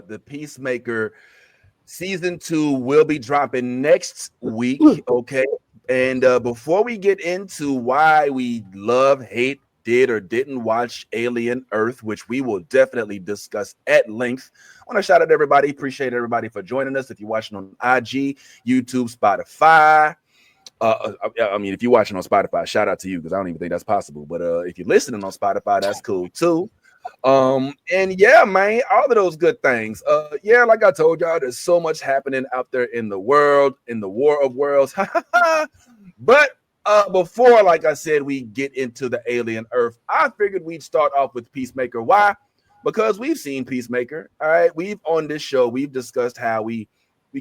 The Peacemaker season 2 will be dropping next week. Okay. And before we get into why we love, hate, did, or didn't watch Alien Earth, which we will definitely discuss at length, I want to shout out everybody. Appreciate everybody for joining us. If you're watching on IG, YouTube, Spotify, I mean, if you're watching on Spotify, shout out to you because I don't even think that's possible. But if you're listening on Spotify, that's cool too. And yeah, man, all of those good things. Yeah, like I told y'all, there's so much happening out there in the world, in the war of worlds. But before, like I said, we get into the Alien Earth, I figured we'd start off with Peacemaker. Why? Because we've seen Peacemaker. All right, we've on this show, we've discussed how we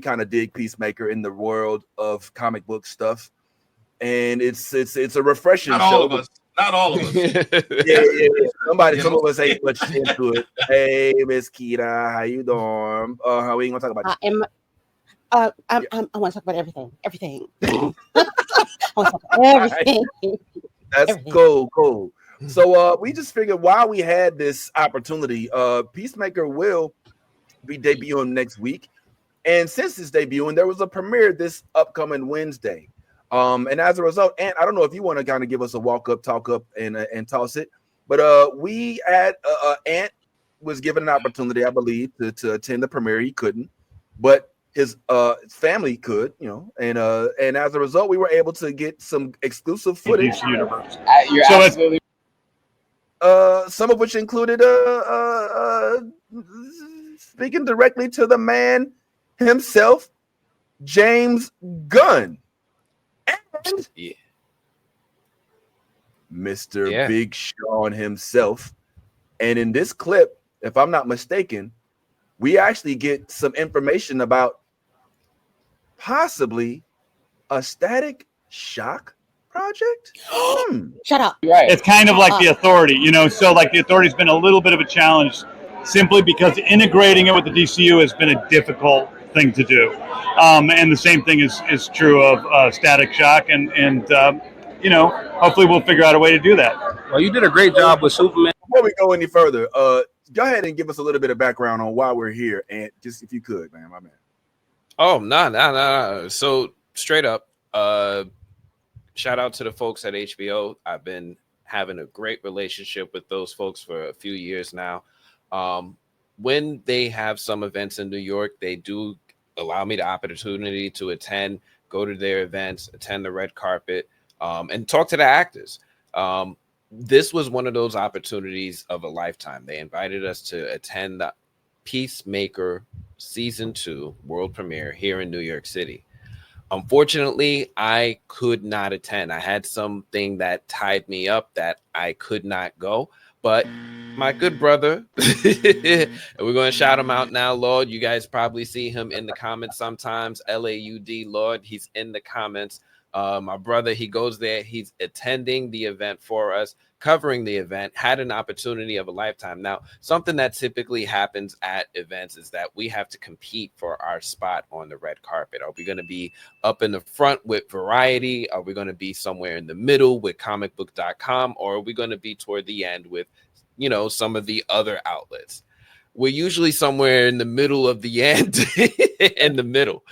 kind of dig Peacemaker in the world of comic book stuff, and it's a refreshing Not show. all of us. Not all of us. Yeah. Some of us ain't much into it. Hey, Miss Kita, how you doing? How we gonna talk about? I want to talk about everything. I want to talk about everything. That's everything. cool. So we just figured while we had this opportunity, Peacemaker will be debuting next week. And since it's debuting, there was a premiere this upcoming Wednesday. And as a result, Ant, I don't know if you want to kind of give us a walk up, talk up, and toss it, but we had Ant was given an opportunity, I believe, to attend the premiere. He couldn't, but his family could, you know, and as a result, we were able to get some exclusive footage. Universe. You're So absolutely Some of which included speaking directly to the man himself, James Gunn, and Mr. Big Sean himself. And in this clip, if I'm not mistaken, we actually get some information about possibly a Static Shock project. Shut up. right. It's kind of like the Authority, you know. So like the Authority's been a little bit of a challenge, simply because integrating it with the DCU has been a difficult thing to do. And the same thing is true of Static Shock, and you know, hopefully we'll figure out a way to do that. Well, you did a great job with Superman. Before we go any further, go ahead and give us a little bit of background on why we're here, and just if you could, man, my man. Oh, no. So straight up, shout out to the folks at HBO. I've been having a great relationship with those folks for a few years now. When they have some events in New York, they do allow me the opportunity to attend, go to their events, attend the red carpet, and talk to the actors. This was one of those opportunities of a lifetime. They invited us to attend the Peacemaker Season 2 world premiere here in New York City. Unfortunately, I could not attend. I had something that tied me up that I could not go. But my good brother, and we're going to shout him out now, Lord. You guys probably see him in the comments sometimes. LAUD, Lord. He's in the comments. My brother, he goes there. He's attending the event for us, covering the event, had an opportunity of a lifetime. Now, something that typically happens at events is that we have to compete for our spot on the red carpet. Are we going to be up in the front with Variety? Are we going to be somewhere in the middle with comicbook.com? Or are we going to be toward the end with, you know, some of the other outlets? We're usually somewhere in the middle of the end, in the middle.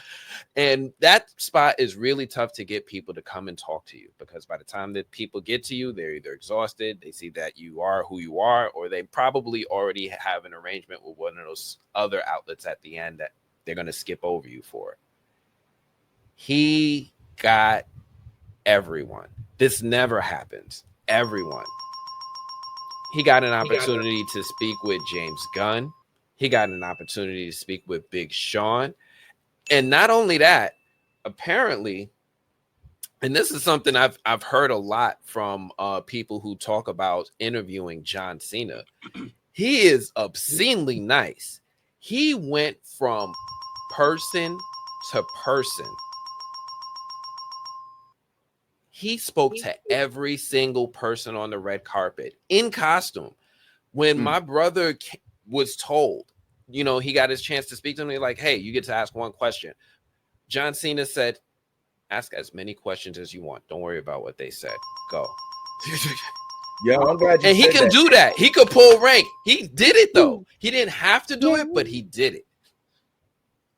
And that spot is really tough to get people to come and talk to you, because by the time that people get to you, they're either exhausted, they see that you are who you are, or they probably already have an arrangement with one of those other outlets at the end that they're going to skip over you for. He got everyone. This never happens. Everyone. He got an opportunity to speak with James Gunn. He got an opportunity to speak with Big Sean. And not only that, apparently, and this is something I've heard a lot from people who talk about interviewing John Cena. He is obscenely nice. He went from person to person. He spoke to every single person on the red carpet in costume. When my brother was told, you know, he got his chance to speak to me, like, hey, you get to ask one question. John Cena said, ask as many questions as you want. Don't worry about what they said. Go. Yeah, I'm glad you And he said can that. do that. He could pull rank. He did it though. He didn't have to do it, but he did it.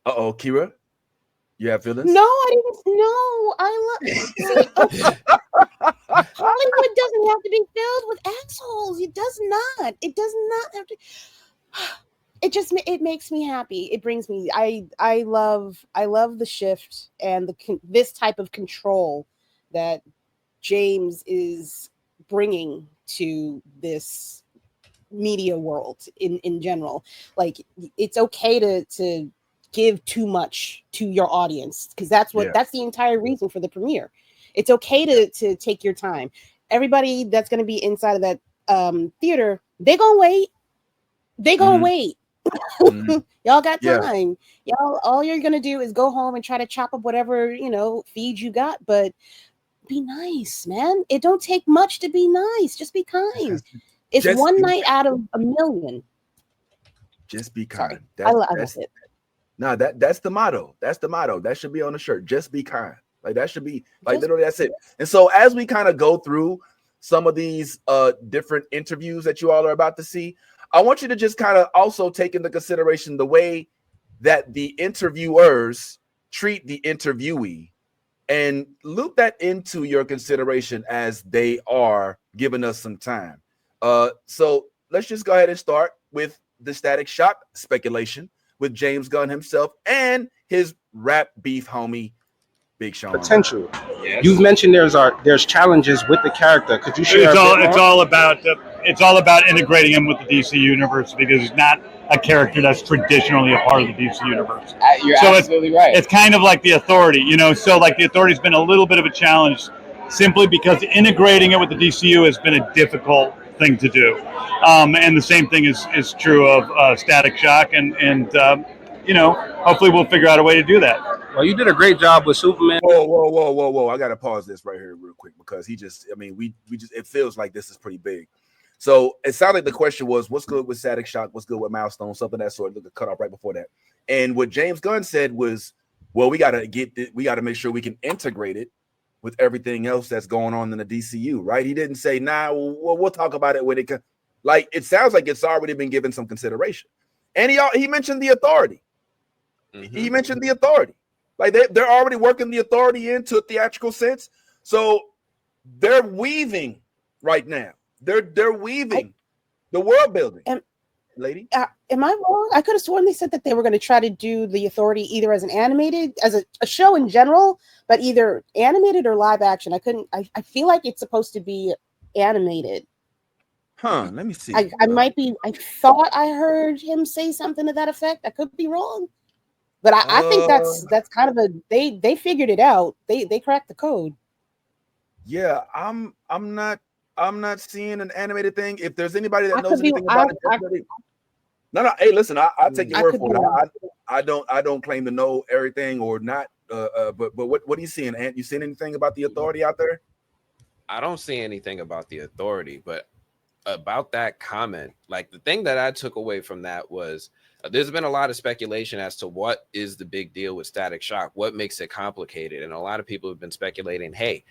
Uh-oh, Kira, you have feelings? No, I didn't. No, I love. See, Hollywood doesn't have to be filled with assholes. It does not. It does not have to. It makes me happy. It brings me. I love the shift and this type of control that James is bringing to this media world in general. Like, it's okay to give too much to your audience, because that's the entire reason for the premiere. It's okay to take your time. Everybody that's going to be inside of that theater, they gonna wait. Wait. Y'all got time. Y'all, all you're gonna do is go home and try to chop up whatever feed you got, but be nice, man. It don't take much to be nice. Just be kind. It's one night out of a million. Just be kind. That's it. No, that's the motto. That's the motto. That should be on the shirt. Just be kind. Like, that should be like, literally, that's it. And so as we kind of go through some of these different interviews that you all are about to see, I want you to just kind of also take into consideration the way that the interviewers treat the interviewee, and loop that into your consideration as they are giving us some time. So let's just go ahead and start with the Static Shock speculation with James Gunn himself and his rap beef homie, Big Sean. Potential. Yes. You've mentioned there's challenges with the character. Could you share? It's all about integrating him with the DC universe, because he's not a character that's traditionally a part of the DC universe. You're absolutely right. It's kind of like the Authority, So like the Authority's been a little bit of a challenge, simply because integrating it with the DCU has been a difficult thing to do. And the same thing is true of Static Shock, and hopefully we'll figure out a way to do that. Well, you did a great job with Superman. Whoa. I got to pause this right here real quick, because it feels like this is pretty big. So it sounded like the question was, what's good with Static Shock? What's good with Milestone? Something of that sort. Look, cut off right before that. And what James Gunn said was, well, we got to make sure we can integrate it with everything else that's going on in the DCU, right? He didn't say, nah, we'll talk about it when it comes. Like, it sounds like it's already been given some consideration. And he mentioned the Authority. Mm-hmm. He mentioned the Authority. Like, they're already working the Authority into a theatrical sense. So they're weaving right now. They're weaving the world building. Lady, am I wrong? I could have sworn they said that they were going to try to do the Authority either as an animated, as a show in general, but either animated or live action. I feel like it's supposed to be animated. Huh? Let me see. I might be. I thought I heard him say something to that effect. I could be wrong, but I think that's kind of they figured it out. They cracked the code. Yeah, I'm not seeing an animated thing. If there's anybody that knows anything about it, no. Hey, listen, I take your word for it. I don't claim to know everything or not. But what are you seeing, Ant? You seen anything about the Authority out there? I don't see anything about the Authority, but about that comment, like, the thing that I took away from that was there's been a lot of speculation as to what is the big deal with Static Shock, what makes it complicated, and a lot of people have been speculating, hey,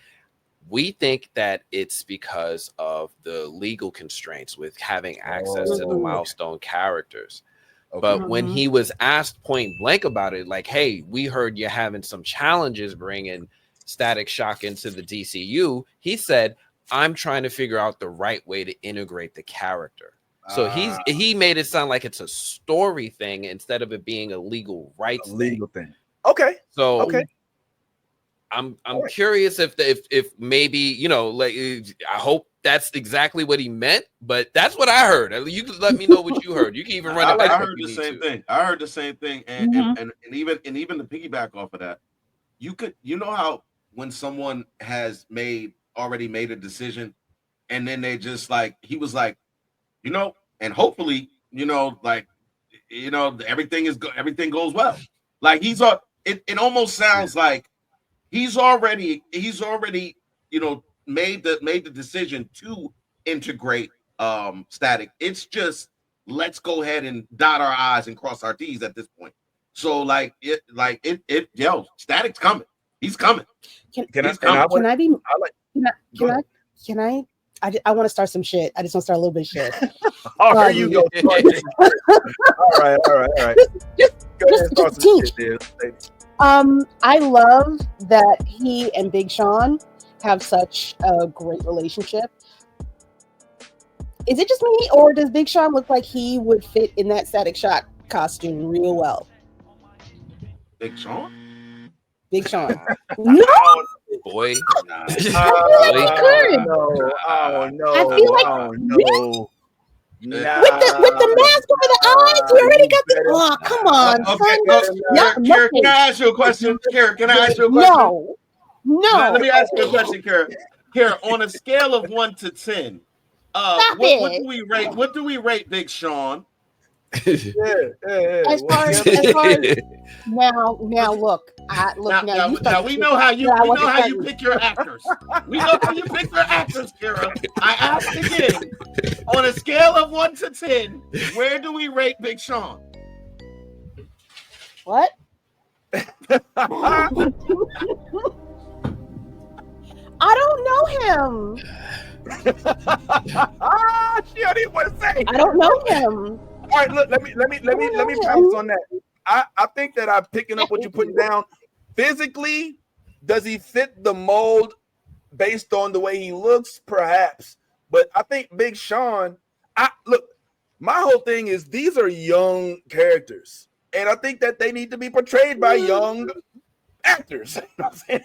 we think that it's because of the legal constraints with having access to the Milestone characters. Okay. But when he was asked point blank about it, like, hey, we heard you're having some challenges bringing Static Shock into the DCU, he said, I'm trying to figure out the right way to integrate the character. So he made it sound like it's a story thing instead of it being a legal rights thing. Okay. So okay. I'm curious if maybe, like, I hope that's exactly what he meant, but that's what I heard. You can let me know what you heard. You can even run it back. I heard the same thing. I heard the same thing, and even to piggyback off of that, you know how when someone has already made a decision, and then they just like, he was like, and hopefully, everything goes well. Like, it almost sounds like he's already made the decision to integrate Static. It's just, let's go ahead and dot our I's and cross our T's at this point. So Static's coming. He's coming. Can I I want to start some shit. I just want to start a little bit of shit. Oh, there you go. all right. Just teach. I love that he and Big Sean have such a great relationship. Is it just me, or does Big Sean look like he would fit in that Static Shock costume real well? Big Sean? Big Sean. No! Boy. I feel like he could. No. I feel like no. Nah, with the mask over the eyes, he already got the. Oh, come on, son. Kara, can I ask you a question? Kara, can I ask you a question? No. Let me ask you a question, Kara. Kara, on a scale of 1 to 10, what do we rate Big Sean? As far as now look. Now we know how you pick your actors. We know how you pick your actors, Kara. I asked again, on a scale of 1 to 10, where do we rate Big Sean? What? I don't know him. She don't even want to say. I don't know him. All right, look, let me bounce on that. I think that I'm picking up what you're putting down. Physically, does he fit the mold based on the way he looks? Perhaps. But I think Big Sean, my whole thing is these are young characters. And I think that they need to be portrayed by young actors.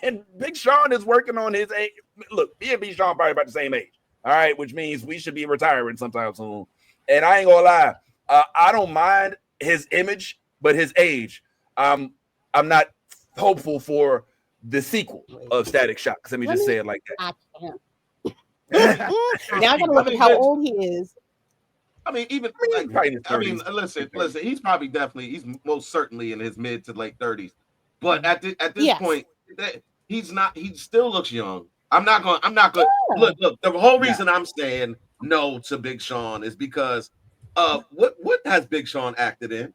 And Big Sean is working on his age. Look, me and Big Sean probably about the same age. All right, which means we should be retiring sometime soon. And I ain't gonna lie, I don't mind his image, but his age, I'm not hopeful for the sequel of Static Shock. Let me just say it like that. Now I gotta look at how old he is. Listen. He's most certainly in his mid to late 30s. But at this point, he's not. He still looks young. I'm not going. Look. The whole reason I'm saying no to Big Sean is because what has Big Sean acted in?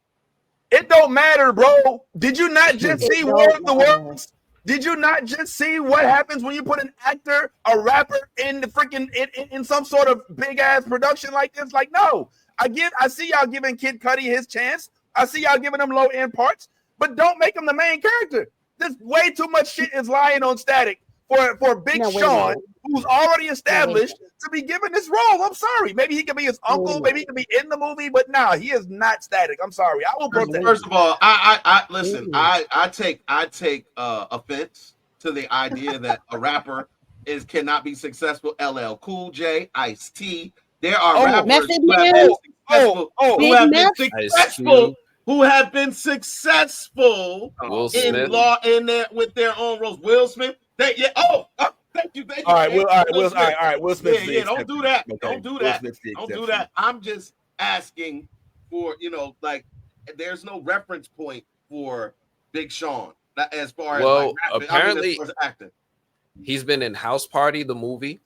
It don't matter, bro. Did you not just see War of the Worlds? Did you not just see what happens when you put an actor, a rapper in the freaking in some sort of big ass production like this? Like, no. I see y'all giving Kid Cudi his chance. I see y'all giving him low end parts, but don't make him the main character. There's way too much shit is lying on Static for Big Sean, who's already established, to be given this role. I'm sorry. Maybe he could be his uncle. Maybe he could be in the movie, but he is not Static. I'm sorry. I will protest. First of all, I listen. I take offense to the idea that a rapper cannot be successful. LL Cool J, Ice-T. There are rappers who have been successful with their own roles. Will Smith. Thank you. All right, Will Smith. Yeah, don't do that. Don't do that. I'm just asking for, there's no reference point for Big Sean as far as apparently as far as acting. He's been in House Party, the movie.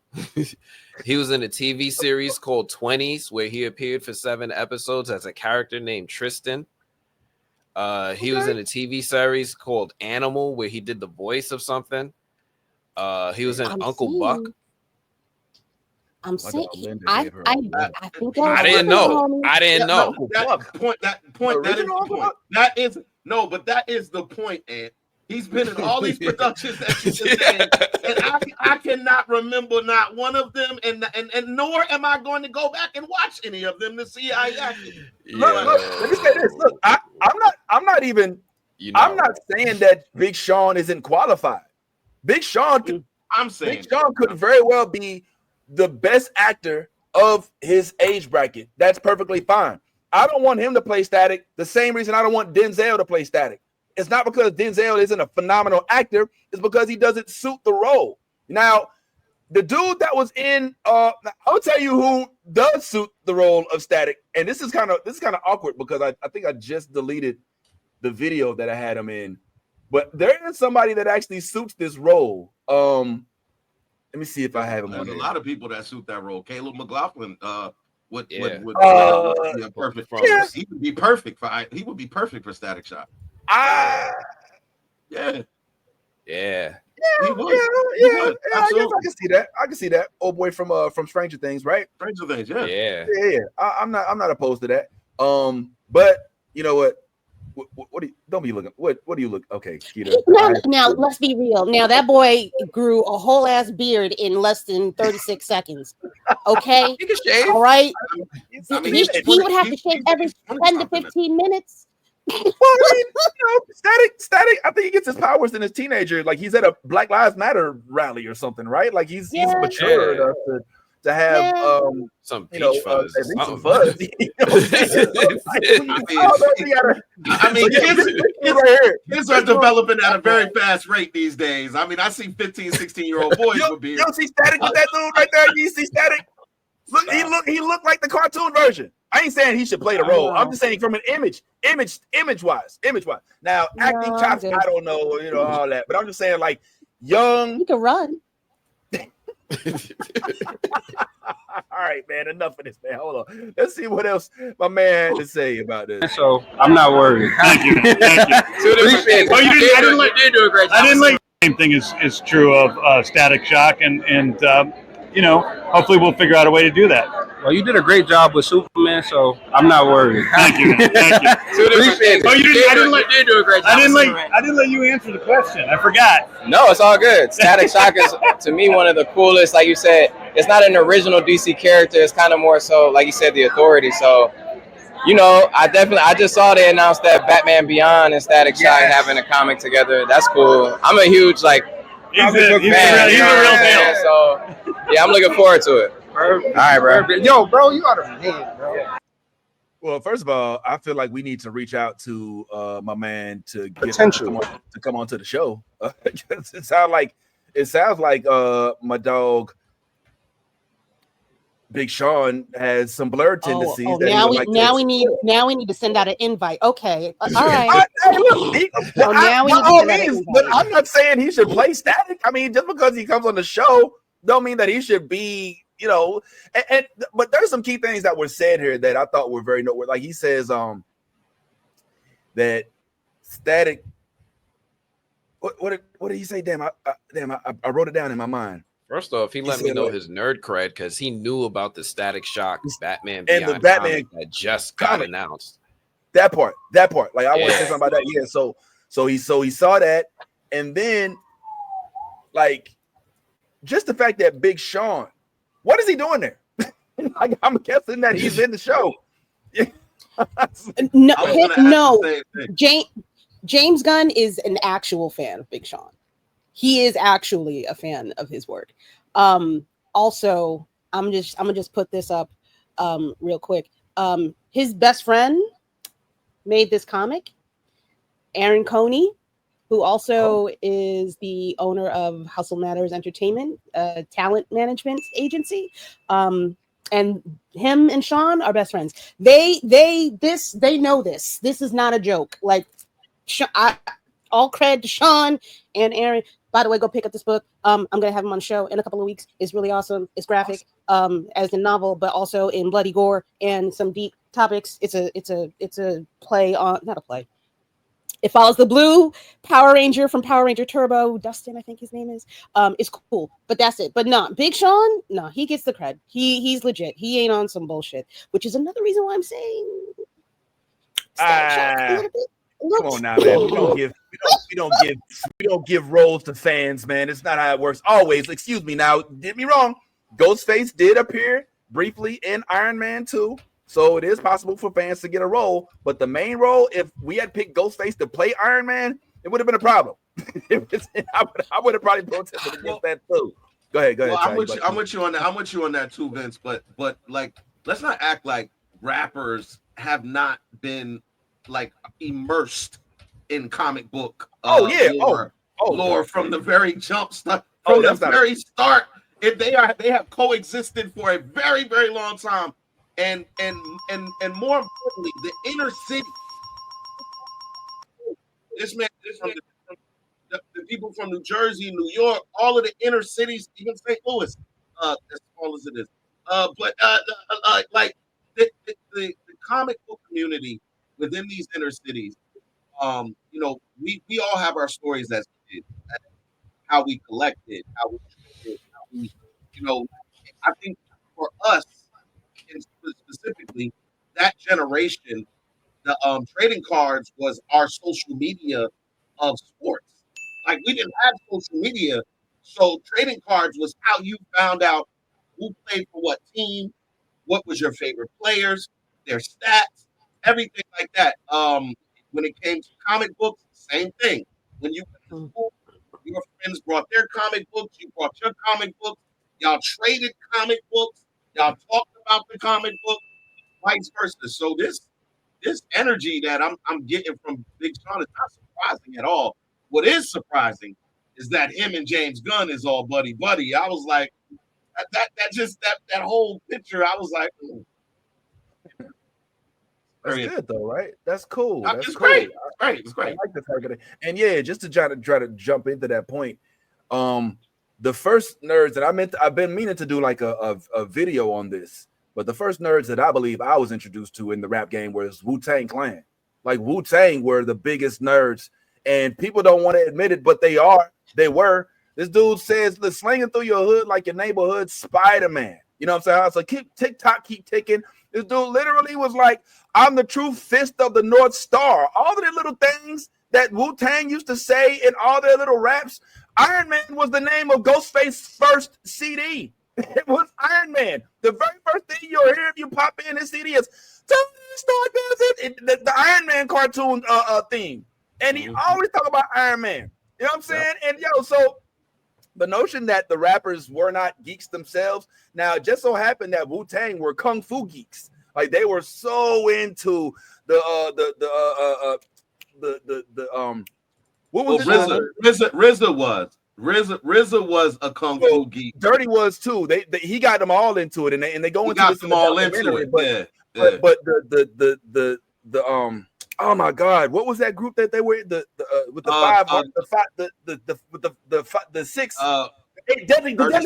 He was in a TV series called 20s, where he appeared for 7 episodes as a character named Tristan. He was in a TV series called Animal, where he did the voice of something. He was in Uncle Buck. I'm saying I think I didn't know. That is the point, Ed. He's been in all these productions that you just said, and I cannot remember not one of them, and nor am I going to go back and watch any of them to see how he acted. Look, let me say this. Look, I'm not saying that Big Sean isn't qualified. Big Sean could very well be the best actor of his age bracket. That's perfectly fine. I don't want him to play Static. The same reason I don't want Denzel to play Static. It's not because Denzel isn't a phenomenal actor. It's because he doesn't suit the role. Now, the dude that was in, I'll tell you who does suit the role of Static. And this is kind of awkward because I think I just deleted the video that I had him in. But there is somebody that actually suits this role. Let me see if I have him. There's a lot of people that suit that role. Caleb McLaughlin would be perfect. He would be perfect for. He would be perfect for Static Shock. Yeah. He would. Yeah. I guess I Absolutely. can see that. I can see that. Old boy from Stranger Things, right? Stranger Things, yeah. Yeah. Yeah. I'm not opposed to that. But you know what? What do you, don't be looking? What do you look? Okay, Keita. Now, let's be real. Now that boy grew a whole ass beard in less than 36 seconds. Okay, You can shave. all right. I mean, He would have to shave every 10 to 15 minutes. Well, I mean, Static. I think he gets his powers in his teenager. Like he's at a Black Lives Matter rally or something, right? Like he's mature enough to have some peach fuzz, fuzz. at least some fuzz. I mean, kids are developing at a very fast rate these days. I mean, I see 15, 16-year-old boys with beards. You don't see Static with that dude right there. You see Static. Look, he looked like the cartoon version. I ain't saying he should play the role. I'm just saying from an image wise. Now, acting chops, I don't know, all that. But I'm just saying, like, young. He can run. All right, man. Enough of this, man. Hold on. Let's see what else my man had to say about this. So I'm not worried. Thank you. Oh, you didn't. I didn't like. You do a great job. I didn't like. Same thing is true of Static Shock, and hopefully we'll figure out a way to do that. Well, you did a great job with Superman, so I'm not worried. Thank you. Thank you. Oh, you didn't. You did do a great job. I didn't let you answer the question. I forgot. No, it's all good. Static Shock is, to me, one of the coolest. Like you said, it's not an original DC character. It's kind of more so, like you said, the Authority. So, I just saw they announced that Batman Beyond and Static Shock having a comic together. That's cool. I'm a huge, he's a real deal. So, yeah, I'm looking forward to it. Perfect. All right, bro. Perfect. Yo, bro, you are the man, bro. Well, first of all, I feel like we need to reach out to my man to get Potential. to come onto the show. It sounds like my dog Big Sean has some Blerd tendencies. Now we need to send out an invite. Okay, all right. But I'm not saying he should play Static. I mean, just because he comes on the show, don't mean that he should be. But there's some key things that were said here that I thought were very noteworthy. Like he says, that Static. What did he say? Damn, I wrote it down in my mind. First off, he let me know his nerd cred because he knew about the Static Shock Batman and the Batman that just got announced. That part. Like I want to say something about that. Yeah. So he saw that, and then like just the fact that Big Sean, what is he doing there? I'm guessing that he's in the show. No. James Gunn is an actual fan of Big Sean. He is actually a fan of his work. Also, I'm gonna just put this up real quick. His best friend made this comic, Aaron Coney, who also is the owner of Hustle Matters Entertainment, talent management agency. And him and Sean are best friends. They know this. This is not a joke. Like, all credit to Sean and Aaron. By the way, go pick up this book. I'm gonna have him on the show in a couple of weeks. It's really awesome. It's graphic, as a novel, but also in bloody gore and some deep topics. It's a play on, not a play. It follows the blue Power Ranger from Power Ranger Turbo. Dustin, I think his name is. It's cool, but that's it. But no, Big Sean, no, he gets the cred. He's legit. He ain't on some bullshit, which is another reason why I'm saying. A little bit. Come on now, man. We don't give roles to fans, man. It's not how it works. Always, excuse me. Now, get me wrong. Ghostface did appear briefly in Iron Man 2, so it is possible for fans to get a role. But the main role, if we had picked Ghostface to play Iron Man, it would have been a problem. I would have probably protested against that too. Go ahead. Well, I'm with you on that. I'm with you on that too, Vince. But like, let's not act like rappers have not been like immersed in comic book lore from the very jump start, from the very start. If they have coexisted for a very, very long time, and more importantly, the inner city. The people from New Jersey, New York, all of the inner cities, even St. Louis, as small as it is, like the comic book community within these inner cities, we all have our stories as kids. how we collected, how we traded, how we, you know, I think for us, and specifically that generation, the trading cards was our social media of sports. Like we didn't have social media, so trading cards was how you found out who played for what team, what was your favorite players, their stats, everything like that. When it came to comic books, same thing. When you went to school, your friends brought their comic books, you brought your comic books, y'all traded comic books, y'all talked about the comic book, vice versa. So this energy that I'm getting from Big Sean is not surprising at all. What is surprising is that him and James Gunn is all buddy buddy. I was like, that whole picture. I was like, That's good though, right? That's cool. That's it's cool. great. It's great. It's I great. like the targeting. And yeah, just to try to jump into that point, the first nerds that I've been meaning to do like a video on this, but the first nerds that I believe I was introduced to in the rap game was Wu-Tang Clan. Like Wu-Tang were the biggest nerds, and people don't want to admit it, but they were. This dude says, "The slinging through your hood like your neighborhood Spider-Man." You know what I'm saying? So keep TikTok, keep ticking. This dude literally was like, "I'm the true fist of the North Star." All of the little things that Wu-Tang used to say in all their little raps. Iron Man was the name of Ghostface's first CD. It was Iron Man. The very first thing you'll hear if you pop in this CD is the Iron Man cartoon theme. And he always talk about Iron Man. You know what I'm saying? And so the notion that the rappers were not geeks themselves. Now, it just so happened that Wu-Tang were kung fu geeks. Like they were so into what was RZA was a kung fu geek. Dirty was too. He got them all into it, and they go into this in the documentary. But the oh my God, what was that group that they were with the six deadly Venoms.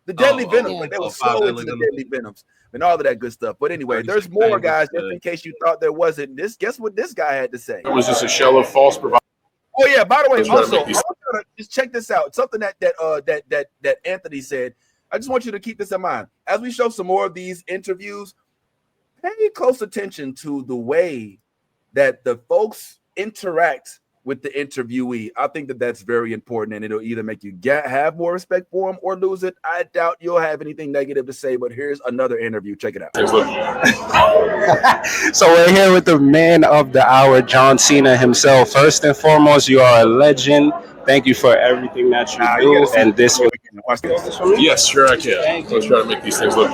The Deadly Venoms. Like they were so into the Deadly Venoms and all of that good stuff. But anyway, there's more, guys, just in case you thought there wasn't. Guess what this guy had to say? It was just a shell of false provider. Oh yeah, by the way, also just check this out. Something that Anthony said. I just want you to keep this in mind. As we show some more of these interviews, pay close attention to the way that the folks interact with the interviewee. I think that's very important, and it'll either make you have more respect for them or lose it. I doubt you'll have anything negative to say, but here's another interview. Check it out. So we're here with the man of the hour, John Cena himself. First and foremost, you are a legend. Thank you for everything that you do. And this was... Yes, sure I can. Let's try to make these things look.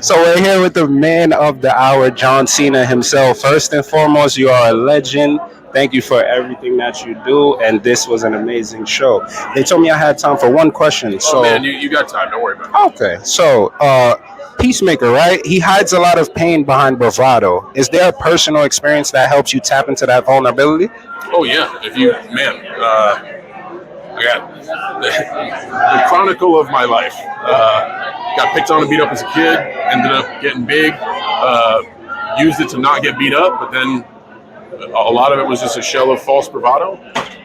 So we're here with the man of the hour, John Cena himself. First and foremost, you are a legend. Thank you for everything that you do, and this was an amazing show. They told me I had time for one question. So, man, you got time. Don't worry about it. Okay, so Peacemaker, right? He hides a lot of pain behind bravado. Is there a personal experience that helps you tap into that vulnerability? Oh, yeah. I got the chronicle of my life. Got picked on and beat up as a kid, ended up getting big, used it to not get beat up, but then a lot of it was just a shell of false bravado,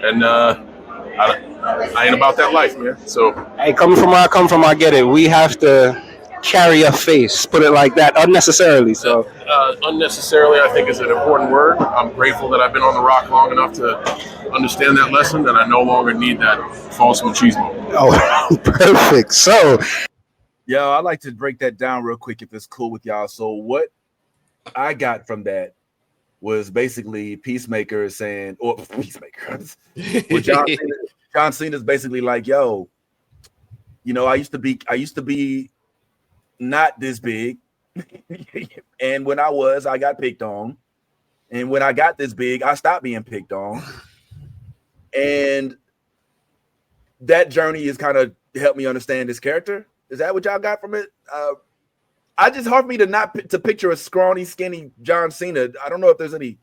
and I ain't about that life, man. So, hey, coming from where I come from, I get it. We have to carry a face, put it like that, unnecessarily. So, unnecessarily, I think, is an important word. I'm grateful that I've been on the rock long enough to understand that lesson, that I no longer need that false machismo. Oh, perfect. So, yo, I'd like to break that down real quick if it's cool with y'all. So, what I got from that was basically Peacemaker saying, or Peacemaker, well, John Cena's basically like, yo, I used to be not this big, and when I got picked on, and when I got this big, I stopped being picked on, and that journey is kind of helped me understand this character. Is that what y'all got from it? I just hard for me to picture a scrawny, skinny John Cena. I don't know if there's any.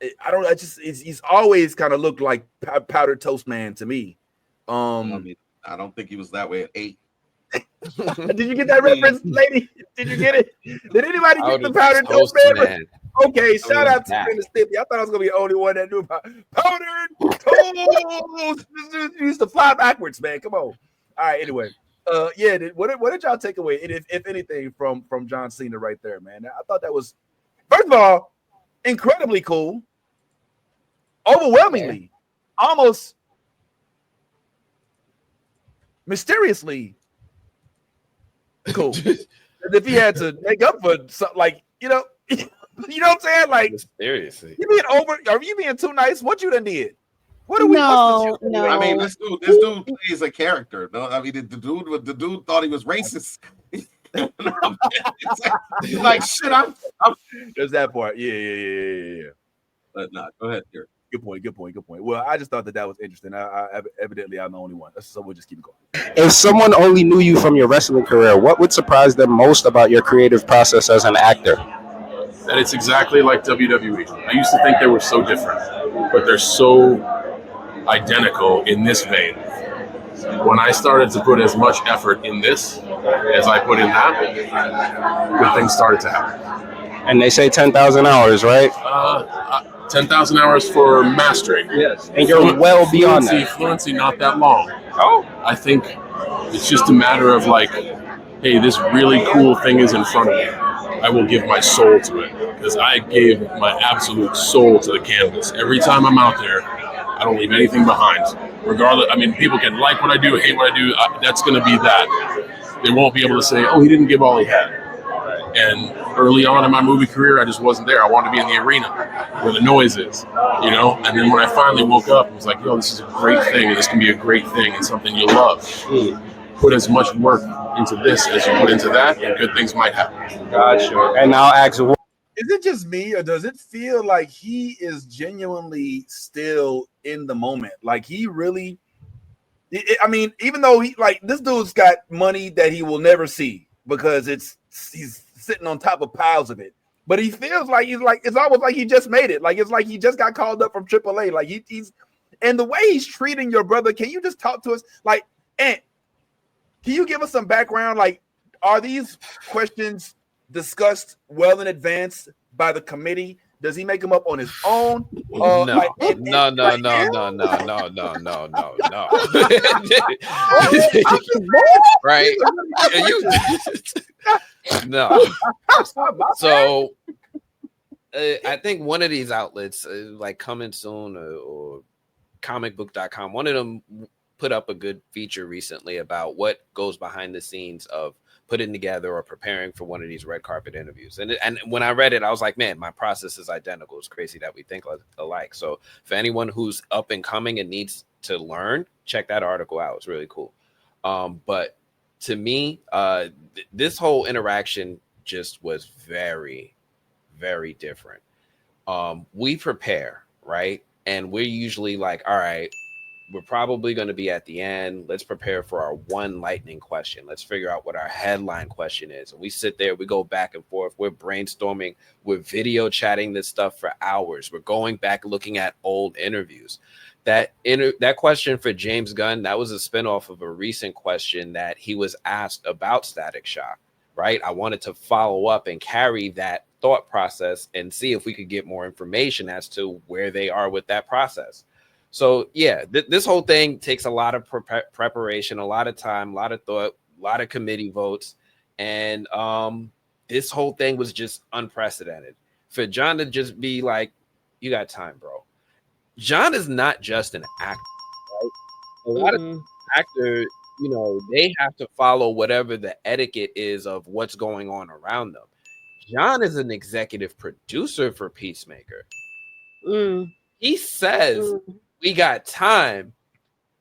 He's always kind of looked like powdered toast man to me. I don't think he was that way at 8. Did you get that reference, lady? Did you get it? Did anybody get the powdered toast man? Okay, shout out to that. Mississippi. I thought I was gonna be the only one that knew about powdered toast. This used to fly backwards, man. Come on. All right. Anyway, yeah. What did y'all take away, if anything, from John Cena right there, man? I thought that was, first of all, incredibly cool, overwhelmingly, almost mysteriously cool. If he had to make up for something, like, you know what I'm saying? Like, Seriously, you being over? Are you being too nice? What you done did? What are we? No, what's no. I mean, this dude plays a character. No, I mean, the dude thought he was racist. He's like, shit. I'm. There's that part. Yeah. But not. Go ahead, here. Good point. Well, I just thought that was interesting. I evidently I'm the only one, so we'll just keep it going. If someone only knew you from your wrestling career, what would surprise them most about your creative process as an actor? That it's exactly like WWE. I used to think they were so different, but they're so identical in this vein. When I started to put as much effort in this as I put in that, good things started to happen. And they say 10,000 hours, right? 10,000 hours for mastering. Yes. And you're well beyond that. Fluency, not that long. Oh. I think it's just a matter of like, hey, this really cool thing is in front of me. I will give my soul to it, because I gave my absolute soul to the canvas. Every time I'm out there, I don't leave anything behind. Regardless, I mean, people can like what I do, hate what I do. That's going to be that. They won't be able to say, oh, he didn't give all he had. And early on in my movie career, I just wasn't there. I wanted to be in the arena where the noise is, you know? And then when I finally woke up, I was like, yo, this is a great thing. This can be a great thing and something you love. Put as much work into this as you put into that, and good things might happen. Gotcha. And I'll ask, is it just me, or does it feel like he is genuinely still in the moment? Like, he really, I mean, even though this dude's got money that he will never see because he's sitting on top of piles of it, but he feels like it's almost like he just made it. Like, it's like he just got called up from AAA. Like, he's, and the way he's treating your brother, can you just talk to us? Like, Ant, can you give us some background? Like, are these questions discussed well in advance by the committee? Does he make them up on his own? No. Right? No. So I think one of these outlets, like Coming Soon or comicbook.com, one of them put up a good feature recently about what goes behind the scenes of putting together or preparing for one of these red carpet interviews. And when I read it, I was like, man, my process is identical. It's crazy that we think alike. So for anyone who's up and coming and needs to learn, check that article out. It's really cool. But to me, this whole interaction just was very, very different. We prepare, right? And we're usually like, all right, we're probably going to be at the end. Let's prepare for our one lightning question. Let's figure out what our headline question is. And we sit there, we go back and forth. We're brainstorming. We're video chatting this stuff for hours. We're going back, looking at old interviews. That question for James Gunn, that was a spinoff of a recent question that he was asked about Static Shock, right? I wanted to follow up and carry that thought process and see if we could get more information as to where they are with that process. So yeah, this whole thing takes a lot of preparation, a lot of time, a lot of thought, a lot of committee votes. And this whole thing was just unprecedented. For John to just be like, you got time, bro. John is not just an actor, right? A lot of actors, you know, they have to follow whatever the etiquette is of what's going on around them. John is an executive producer for Peacemaker. He says, we got time.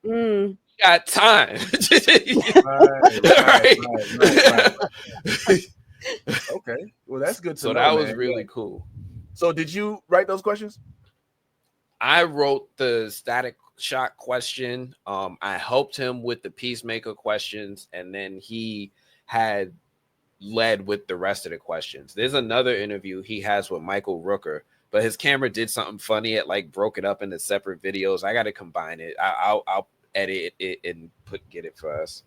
We got time. Right. Okay. Well, that's good to so know, that was man. really cool. So did you write those questions? I wrote the Static Shock question. I helped him with the Peacemaker questions, and then he had led with the rest of the questions. There's another interview he has with Michael Rooker, but his camera did something funny. It like broke it up into separate videos. I got to combine it. I'll edit it and get it for us.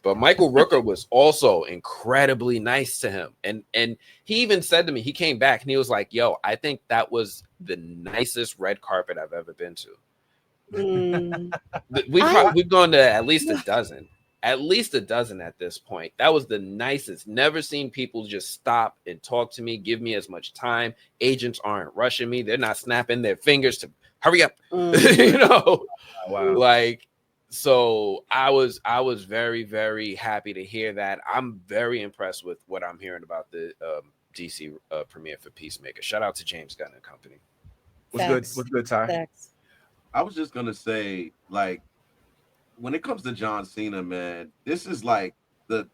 But Michael Rooker was also incredibly nice to him. And he even said to me, he came back and he was like, yo, I think that was the nicest red carpet I've ever been to. We've gone to at least a dozen. At least a dozen at this point. That was the nicest. Never seen people just stop and talk to me, give me as much time. Agents aren't rushing me. They're not snapping their fingers to hurry up. You know, Wow. like, so I was very, very happy to hear that. I'm very impressed with what I'm hearing about the DC premiere for Peacemaker. Shout out to James Gunn and company. What's good, Ty? I was just gonna say, like, when it comes to John Cena, man, this is like the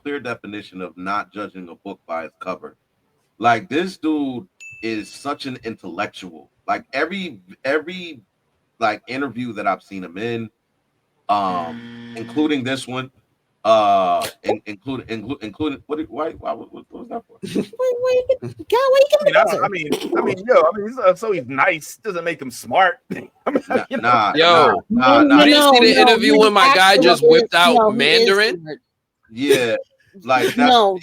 clear definition of not judging a book by its cover. Like, this dude is such an intellectual. Like, every like interview that I've seen him in, including this one, including what was that for? So he's nice. Doesn't make him smart. You didn't see the interview when my guy just whipped out Mandarin? Yeah, like no,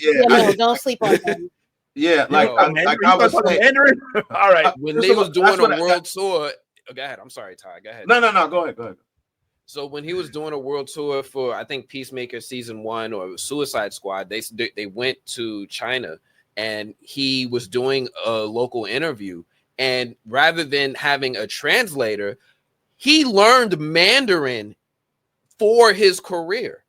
don't sleep on him. Yeah, like I was saying, Mandarin. All right, when they was doing a world tour. Go ahead. I'm sorry, Ty. Go ahead. No. Go ahead. So when he was doing a world tour for, I think, Peacemaker season 1 or Suicide Squad, they went to China and he was doing a local interview. And rather than having a translator, he learned Mandarin for his career.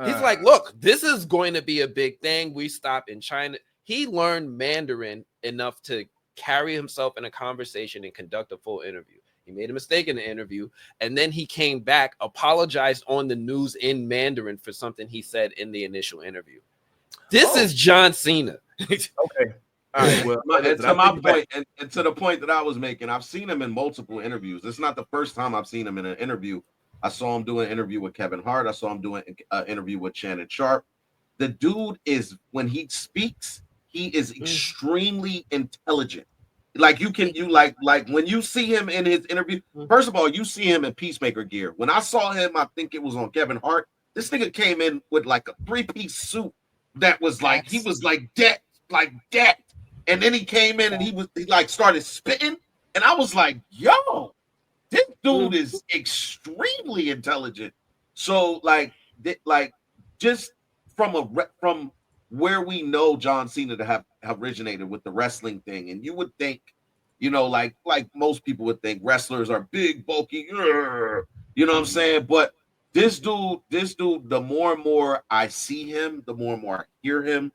He's like, look, this is going to be a big thing. We stop in China. He learned Mandarin enough to carry himself in a conversation and conduct a full interview. He made a mistake in the interview, and then he came back, apologized on the news in Mandarin for something he said in the initial interview. This is John Cena. Okay. All right. Well, and to my point, and to the point that I was making, I've seen him in multiple interviews. It's not the first time I've seen him in an interview. I saw him do an interview with Kevin Hart. I saw him doing an interview with Shannon Sharp. The dude is, when he speaks, he is extremely intelligent. Like like when you see him in his interview, first of all, you see him in Peacemaker gear. When I saw him, I think it was on Kevin Hart. This nigga came in with like a 3-piece suit that was like, he was like decked. And then he came in and he like started spitting. And I was like, yo, this dude is extremely intelligent. So like just from where we know John Cena to have originated with the wrestling thing, and you would think, you know, like most people would think wrestlers are big, bulky, you know what I'm saying? But this dude, the more and more I see him, the more and more I hear him,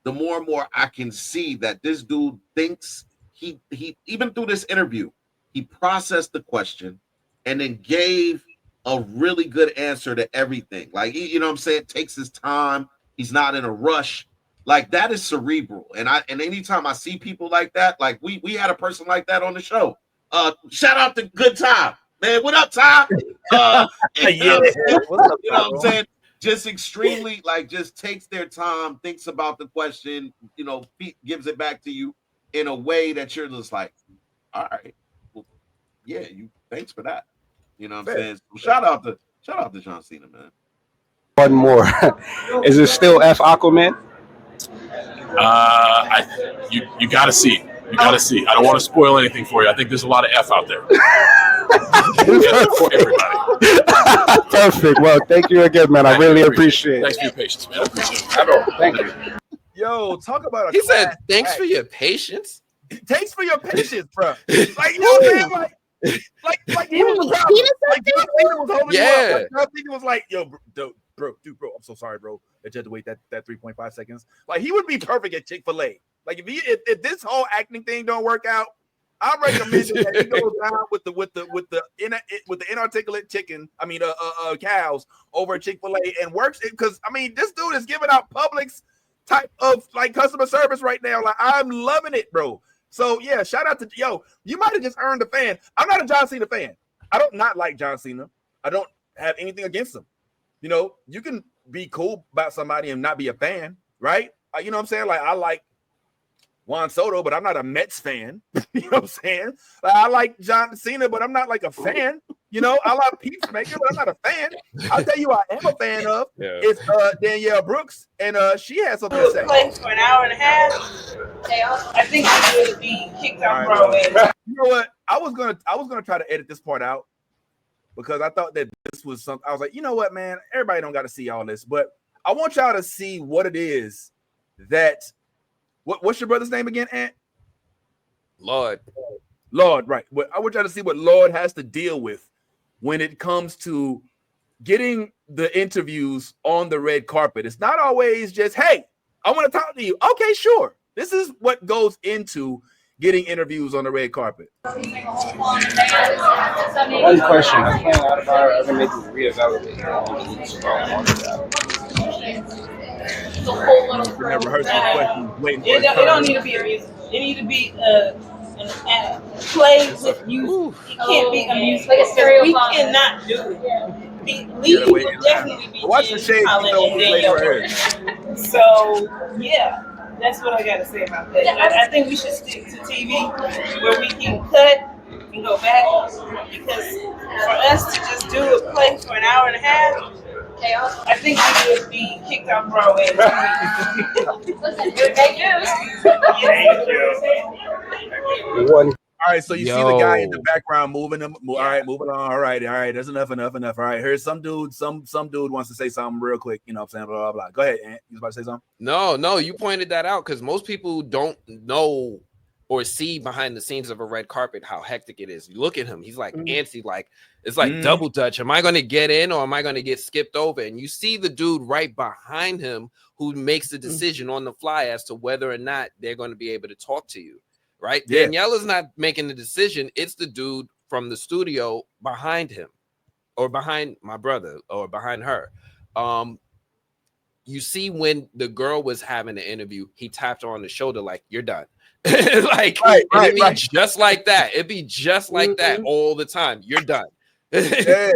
the more and more I can see that this dude thinks he even through this interview, he processed the question and then gave a really good answer to everything. Like, you know what I'm saying? Takes his time. He's not in a rush. Like, that is cerebral. And anytime I see people like that, like we had a person like that on the show. Shout out to Good Time. Man, what up, Tom? You know what I'm saying? Just extremely, like, just takes their time, thinks about the question, you know, gives it back to you in a way that you're just like, all right, well, yeah, thanks for that. You know what I'm saying? So shout out to John Cena, man. One more. Is it still F Aquaman? You gotta see. You gotta see. I don't want to spoil anything for you. I think there's a lot of F out there. For everybody. Perfect. Well, thank you again, man. I really appreciate it. Thanks for your patience, man. I appreciate it. Thank you. Yo, talk about He said, thanks for your patience. Thanks for your patience, bro. Like, you know what I'm saying? Like he was like John Cena was holding you up. Like, John Cena was like, yo, bro, I'm so sorry, bro, that you had to wait that 3.5 seconds. Like, he would be perfect at Chick-fil-A. Like, if this whole acting thing don't work out, I recommend that he goes down with the inarticulate chicken. I mean, cows over at Chick-fil-A and works it, because I mean, this dude is giving out Publix type of like customer service right now. Like, I'm loving it, bro. So yeah, shout out to you might have just earned a fan. I'm not a John Cena fan. I don't not like John Cena. I don't have anything against him. You know, you can be cool about somebody and not be a fan, right? You know what I'm saying? Like, I like Juan Soto, but I'm not a Mets fan. You know what I'm saying? Like, I like John Cena, but I'm not like a fan. You know, I love Peacemaker, but I'm not a fan. I'll tell you, I am a fan of. Yeah. It's Danielle Brooks, and she has something to say. Play for an hour and a half. I think we would be kicked off Broadway. You know what? I was gonna try to edit this part out because I thought that this was something. I was like, you know what, man? Everybody don't got to see all this, but I want y'all to see what it is that. What's your brother's name again, Ant? Lord, right. But I want y'all to see what Lord has to deal with when it comes to getting the interviews on the red carpet. It's not always just, hey, I want to talk to you. Okay, sure. This is what goes into getting interviews on the red carpet. One question. Has playing out of our ever made you reevaluate your own beliefs about You never heard some questions waiting for It don't need to be a music. It need to be a play with music. It can't be a music. Like a stereo. We cannot do it. We will definitely be watch the shade. So yeah, that's what I got to say about that. I think we should stick to TV where we can cut and go back, because for us to just do a play for an hour and a half, I think we would be kicked off Broadway. Good news. One. All right, so you see the guy in the background moving them. All right, moving on. All right. That's enough. All right, here's some dude. Some dude wants to say something real quick. You know what I'm saying? Blah, blah, blah. Go ahead, Ant. You was about to say something? No, you pointed that out because most people don't know or see behind the scenes of a red carpet how hectic it is. You look at him, he's like antsy, like it's like double dutch. Am I going to get in or am I going to get skipped over? And you see the dude right behind him who makes the decision on the fly as to whether or not they're going to be able to talk to you, right? Yeah. Danielle is not making the decision. It's the dude from the studio behind him or behind my brother or behind her. You see when the girl was having the interview, he tapped her on the shoulder like, you're done. Like it'd be just like that. It'd be just like that all the time. You're done. Yeah.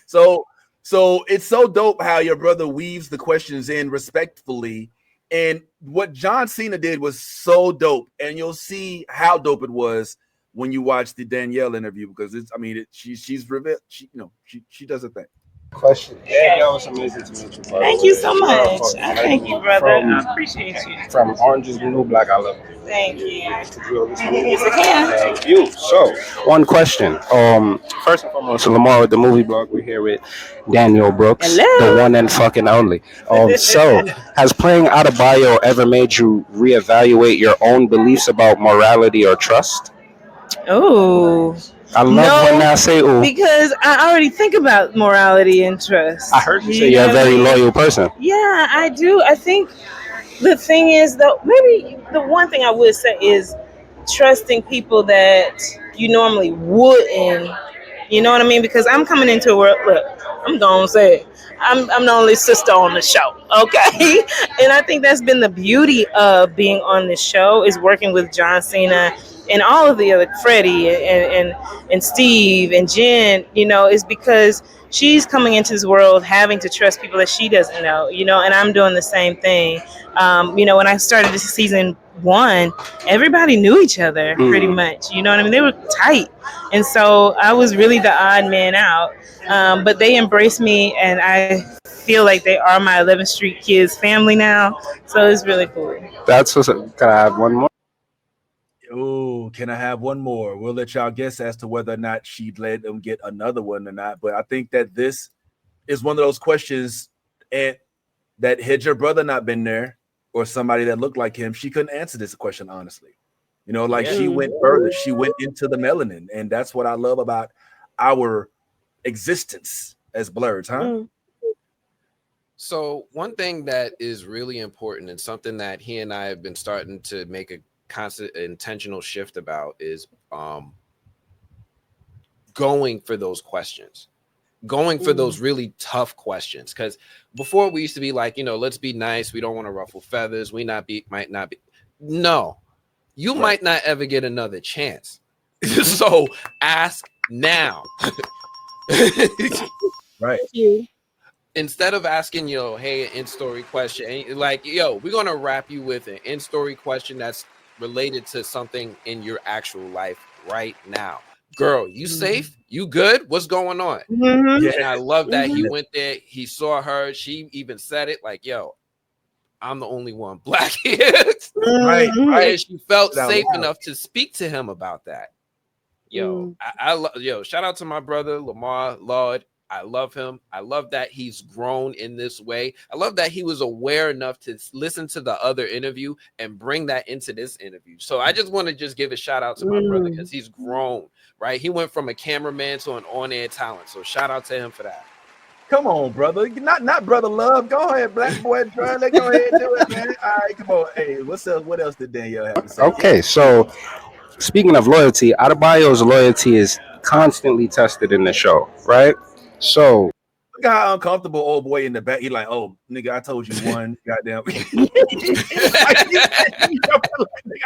So it's so dope how your brother weaves the questions in respectfully. And what John Cena did was so dope. And you'll see how dope it was when you watch the Danielle interview, because she's revealed, she does a thing. Question. Yeah, it was amazing to meet you, brother. Thank you so much. Thank you, brother. I appreciate you. From Orange is the New Black, I love you. Thank you. Yes, I can. Thank you. So, one question. First and foremost, Lamar with the movie blog. We're here with Danielle Brooks, the one and fucking only. So, has playing out of bio ever made you reevaluate your own beliefs about morality or trust? Oh. I love when I say "ooh," because I already think about morality and trust. I heard you say you're a very loyal person. Yeah, I do. I think the thing is, though, maybe the one thing I would say is trusting people that you normally wouldn't. You know what I mean? Because I'm coming into a world. Look, I'm gonna say it. I'm the only sister on the show, okay? And I think that's been the beauty of being on the show, is working with John Cena and all of the other, Freddie and Steve and Jen, is because she's coming into this world having to trust people that she doesn't know, and I'm doing the same thing. When I started this season 1, everybody knew each other pretty much, you know what I mean? They were tight. And so I was really the odd man out. But they embraced me, and I feel like they are my 11th Street Kids family now. So it's really cool. That's what's up. Can I have one more? Oh, can I have one more? We'll let y'all guess as to whether or not she'd let them get another one or not. But I think that this is one of those questions, and that had your brother not been there or somebody that looked like him, she couldn't answer this question honestly. She went further. She went into the melanin, and that's what I love about our existence as Blerds, huh? So one thing that is really important and something that he and I have been starting to make a constant intentional shift about is going for those questions, going for those really tough questions. Because before we used to be like, let's be nice. We don't want to ruffle feathers. We might not be. No, you might not ever get another chance. So ask now. Right. Thank you. Instead of asking, hey, an in-story question, like, we're going to wrap you with an in-story question that's related to something in your actual life right now. girl, you safe? You good? What's going on? Mhm. And I love that he Mhm. went there. He saw her. She even said it like, yo, I'm the only one black here. Right, Mhm. right. And she felt Out safe loud. enough to speak to him about that. Yo, Mm. yo, shout out to my brother Lamar Lord. I love him. I love that he's grown in this way. I love that he was aware enough to listen to the other interview and bring that into this interview. So I just want to just give a shout out to my brother because he's grown, right? He went from a cameraman to an on-air talent. So shout out to him for that. Come on, brother. Not brother love. Go ahead, black boy. Let's go ahead and do it, man. All right, come on. Hey, what's up? What else did Danielle have to say? Okay, so speaking of loyalty, Adebayo's loyalty is constantly tested in the show, right? So Look how uncomfortable old boy in the back. He like, oh, nigga, I told you one. Goddamn. Like, nigga,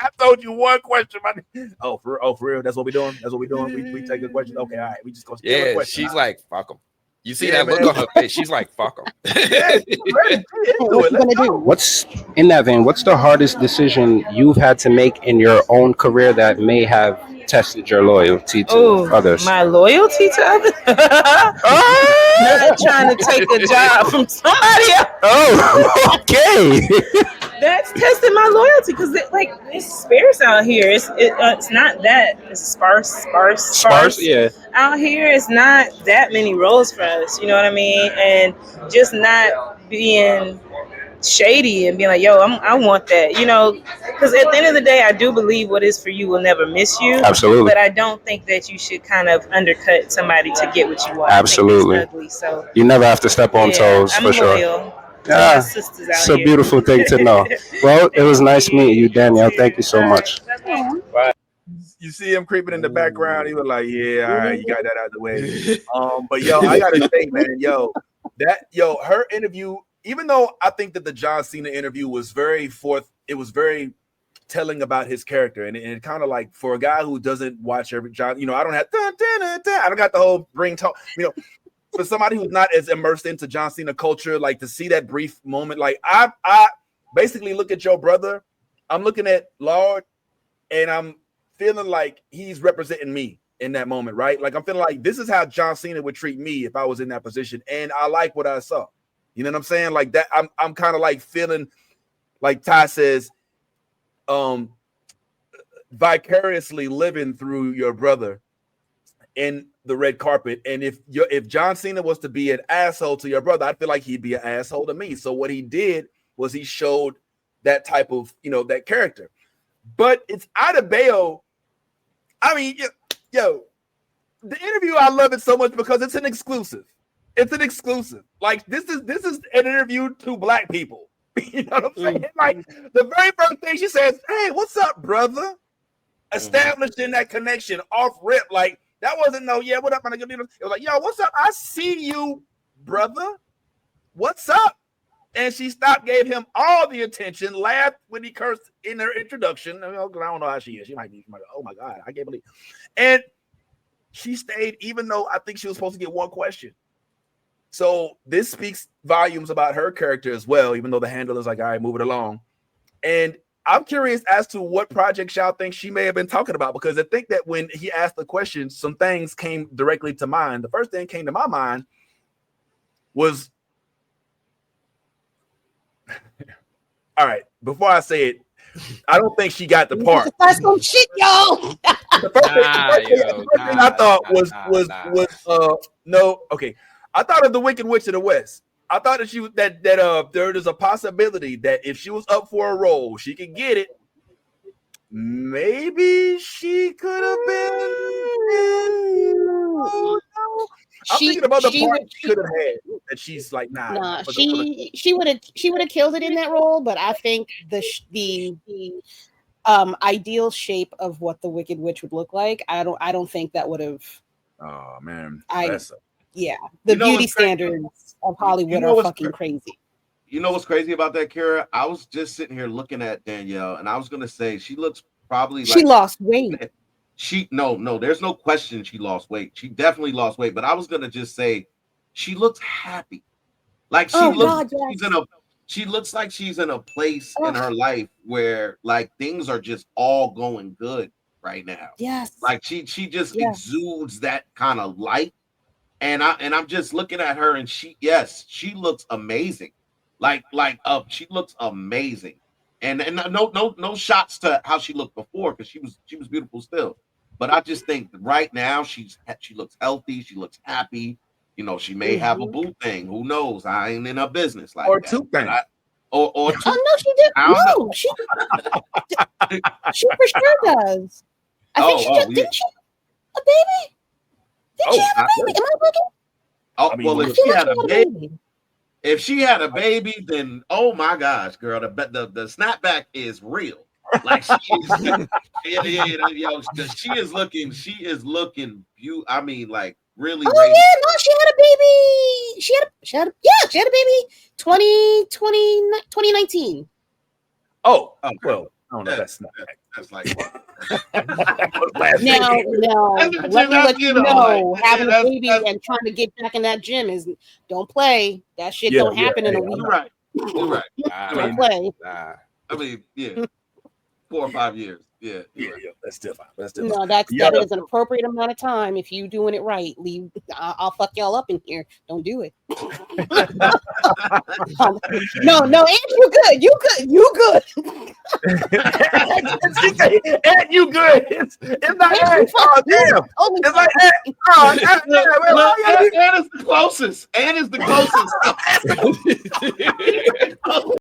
I told you one question. Oh, for real? That's what we doing? That's what we doing? We take a question? Okay, all right. We just gonna steal a question. She's like, fuck him. You see Yeah, that look man. on her face? She's like, fuck him. Yeah, she's ready. She into What it. you Let's gonna do? what's in that vein? What's the hardest decision you've had to make in your own career that may have tested your loyalty to others? My loyalty to others? Not trying to take a job from somebody else. Oh, okay. That's testing my loyalty because it's sparse out here. It's not that it's sparse. Yeah. Out here. It's not that many roles for us. You know what I mean? And just not being shady and being like, yo, I want that. You know, because at the end of the day, I do believe what is for you will never miss you. Absolutely. But I don't think that you should kind of undercut somebody to get what you want. Absolutely. I think that's ugly. So You never have to step on toes, I'm for sure. loyal. Yeah, My sisters out it's a here. beautiful thing to know. Well, it was nice meeting you, Danielle. Thank you so much. You see him creeping in the background. He was like, yeah, all right, you got that out of the way. But yo, I gotta say, man, her interview, even though I think that the John Cena interview was it was very telling about his character, and it kind of like for a guy who doesn't watch every John, I don't have I don't got the whole ring talk, for somebody who's not as immersed into John Cena culture, like to see that brief moment, like I basically look at your brother, I'm looking at Lord, and I'm feeling like he's representing me in that moment, right? Like I'm feeling like this is how John Cena would treat me if I was in that position, and I like what I saw. You know what I'm saying? Like that, I'm kind of like feeling like Ty says, vicariously living through your brother in the red carpet. And if John Cena was to be an asshole to your brother, I feel like he'd be an asshole to me. So what he did was he showed that type of, that character. But it's Adebayo. I mean, yo, the interview, I love it so much because it's an exclusive. It's an exclusive. Like this is an interview to black people. You know what I'm saying? Like the very first thing she says, "Hey, what's up, brother?" Establishing that connection off rip, like that wasn't no, yeah, what up, man? It was like, yo, what's up? I see you, brother. What's up? And she stopped, gave him all the attention, laughed when he cursed in her introduction. I don't know how she is. She might be, oh my God, I can't believe. And she stayed, even though I think she was supposed to get one question. So this speaks volumes about her character as well, even though the handler is like, all right, move it along. And I'm curious as to what project y'all think she may have been talking about, because I think that when he asked the question, some things came directly to mind. The first thing came to my mind was, all right, before I say it, I don't think she got the part. That's some shit, yo. The first thing I thought was no, okay. I thought of the Wicked Witch of the West. I thought that there is a possibility that if she was up for a role, she could get it. Maybe she could have been. I'm thinking about the part she could have had that she's like, nah. She would have killed it in that role, but I think the ideal shape of what the Wicked Witch would look like, I don't think that would have. Oh man, the beauty standards of Hollywood are fucking crazy. You know what's crazy about that, Kara? I was just sitting here looking at Danielle, and I was gonna say she looks probably like she lost weight. No, there's no question she lost weight. She definitely lost weight, but I was gonna just say she looks happy. Like she looks like she's in a place in her life where like things are just all going good. right now. Yes. Like she just exudes that kind of light. And I'm just looking at her, and she looks amazing. She looks amazing. And no shots to how she looked before, because she was beautiful still. But I just think right now she looks healthy, she looks happy. You know, she may have a boo thing. Who knows? I ain't in her business like or that. two things. Or two. Oh no, she did. I don't No, she for sure does. I think she just didn't she a baby? Did she have a baby? Am I looking? Oh, well, if she had a baby, if she had a baby, then oh my gosh, girl, the snapback is real. Like she is looking beautiful. I mean, like really. Oh yeah, no, she had a baby. She had a baby 2019. Oh, well, I don't know. That's not. That's like what? Now, let me let you know, having a baby and trying to get back in that gym don't play. That shit don't happen in a week. You're right. Don't play. I mean, 4 or 5 years. Yeah. That's different. No, that is an appropriate amount of time if you doing it right. I'll fuck y'all up in here. Don't do it. No, and you good. You good. And you good. It's not damn. It's like and it's the closest.